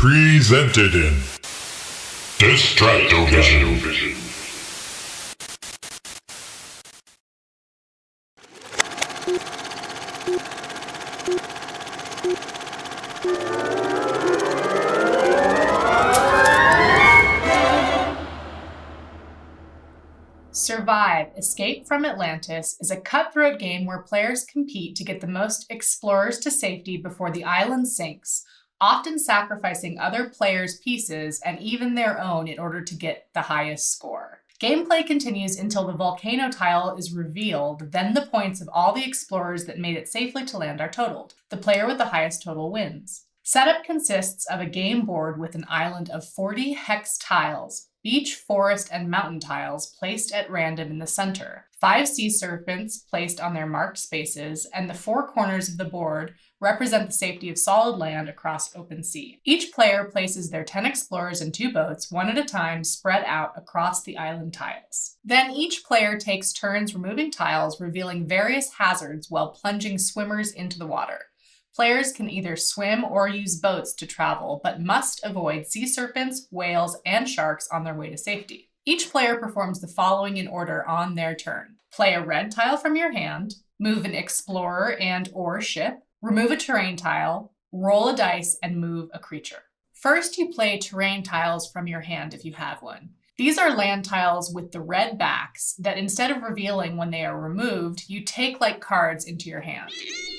Presented in Distractovision. Survive, Escape from Atlantis is a cutthroat game where players compete to get the most explorers to safety before the island sinks, often sacrificing other players' pieces and even their own in order to get the highest score. Gameplay continues until the volcano tile is revealed, then the points of all the explorers that made it safely to land are totaled. The player with the highest total wins. Setup consists of a game board with an island of 40 hex tiles, beach, forest, and mountain tiles placed at random in the center, 5 sea serpents placed on their marked spaces, and the 4 corners of the board represent the safety of solid land across open sea. Each player places their 10 explorers in 2 boats, one at a time, spread out across the island tiles. Then each player takes turns removing tiles, revealing various hazards while plunging swimmers into the water. Players can either swim or use boats to travel, but must avoid sea serpents, whales, and sharks on their way to safety. Each player performs the following in order on their turn. Play a red tile from your hand, move an explorer and/or ship, remove a terrain tile, roll a dice, and move a creature. First, you play terrain tiles from your hand if you have one. These are land tiles with the red backs that instead of revealing when they are removed, you take like cards into your hand.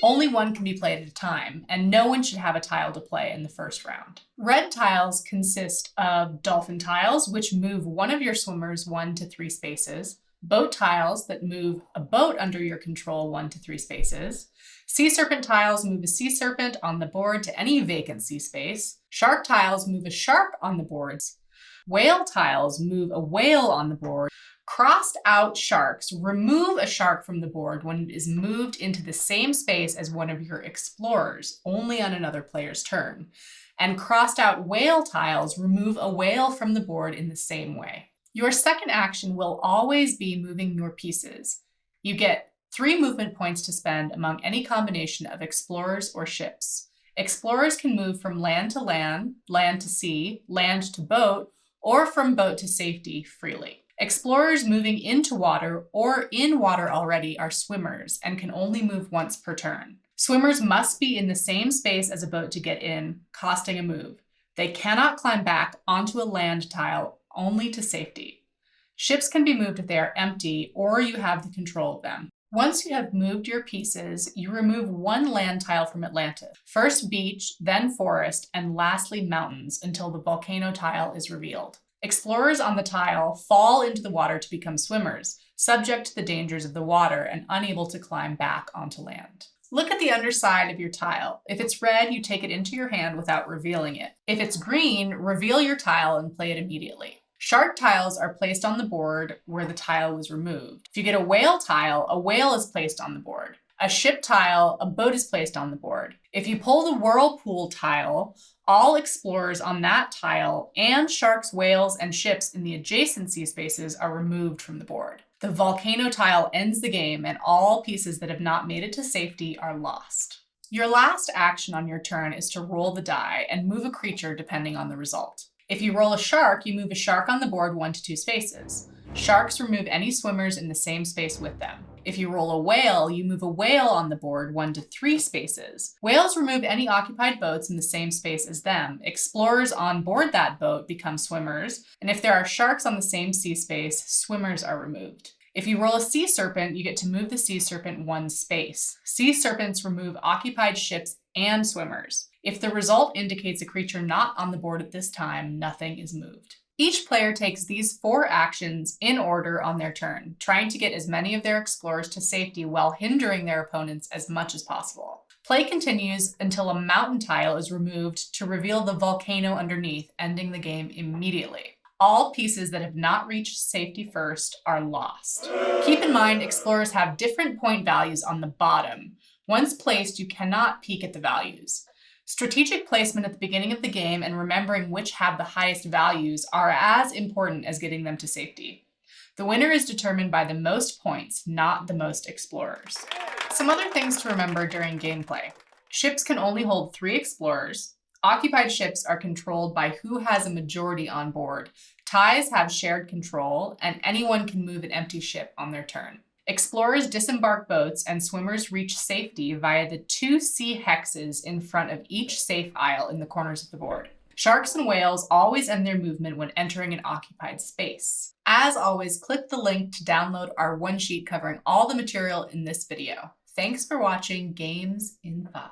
Only one can be played at a time, and no one should have a tile to play in the first round. Red tiles consist of dolphin tiles, which move one of your swimmers 1 to 3 spaces, boat tiles that move a boat under your control 1 to 3 spaces, sea serpent tiles move a sea serpent on the board to any vacant sea space, shark tiles move a shark on the boards, whale tiles move a whale on the board. Crossed out sharks remove a shark from the board when it is moved into the same space as one of your explorers, only on another player's turn. And crossed out whale tiles remove a whale from the board in the same way. Your second action will always be moving your pieces. You get 3 movement points to spend among any combination of explorers or ships. Explorers can move from land to land, land to sea, land to boat, or from boat to safety freely. Explorers moving into water or in water already are swimmers and can only move once per turn. Swimmers must be in the same space as a boat to get in, costing a move. They cannot climb back onto a land tile, only to safety. Ships can be moved if they are empty or you have the control of them. Once you have moved your pieces, you remove 1 land tile from Atlantis. First beach, then forest, and lastly mountains until the volcano tile is revealed. Explorers on the tile fall into the water to become swimmers, subject to the dangers of the water and unable to climb back onto land. Look at the underside of your tile. If it's red, you take it into your hand without revealing it. If it's green, reveal your tile and play it immediately. Shark tiles are placed on the board where the tile was removed. If you get a whale tile, a whale is placed on the board. A ship tile, a boat is placed on the board. If you pull the whirlpool tile, all explorers on that tile and sharks, whales, and ships in the adjacent sea spaces are removed from the board. The volcano tile ends the game, and all pieces that have not made it to safety are lost. Your last action on your turn is to roll the die and move a creature depending on the result. If you roll a shark, you move a shark on the board 1 to 2 spaces. Sharks remove any swimmers in the same space with them. If you roll a whale, you move a whale on the board 1 to 3 spaces. Whales remove any occupied boats in the same space as them. Explorers on board that boat become swimmers, and if there are sharks on the same sea space, swimmers are removed. If you roll a sea serpent, you get to move the sea serpent 1 space. Sea serpents remove occupied ships and swimmers. If the result indicates a creature not on the board at this time, nothing is moved. Each player takes these 4 actions in order on their turn, trying to get as many of their explorers to safety while hindering their opponents as much as possible. Play continues until a mountain tile is removed to reveal the volcano underneath, ending the game immediately. All pieces that have not reached safety first are lost. Keep in mind, explorers have different point values on the bottom. Once placed, you cannot peek at the values. Strategic placement at the beginning of the game and remembering which have the highest values are as important as getting them to safety. The winner is determined by the most points, not the most explorers. Some other things to remember during gameplay. Ships can only hold 3 explorers. Occupied ships are controlled by who has a majority on board. Ties have shared control, and anyone can move an empty ship on their turn. Explorers disembark boats and swimmers reach safety via the 2 sea hexes in front of each safe isle in the corners of the board. Sharks and whales always end their movement when entering an occupied space. As always, click the link to download our one sheet covering all the material in this video. Thanks for watching Games in 5.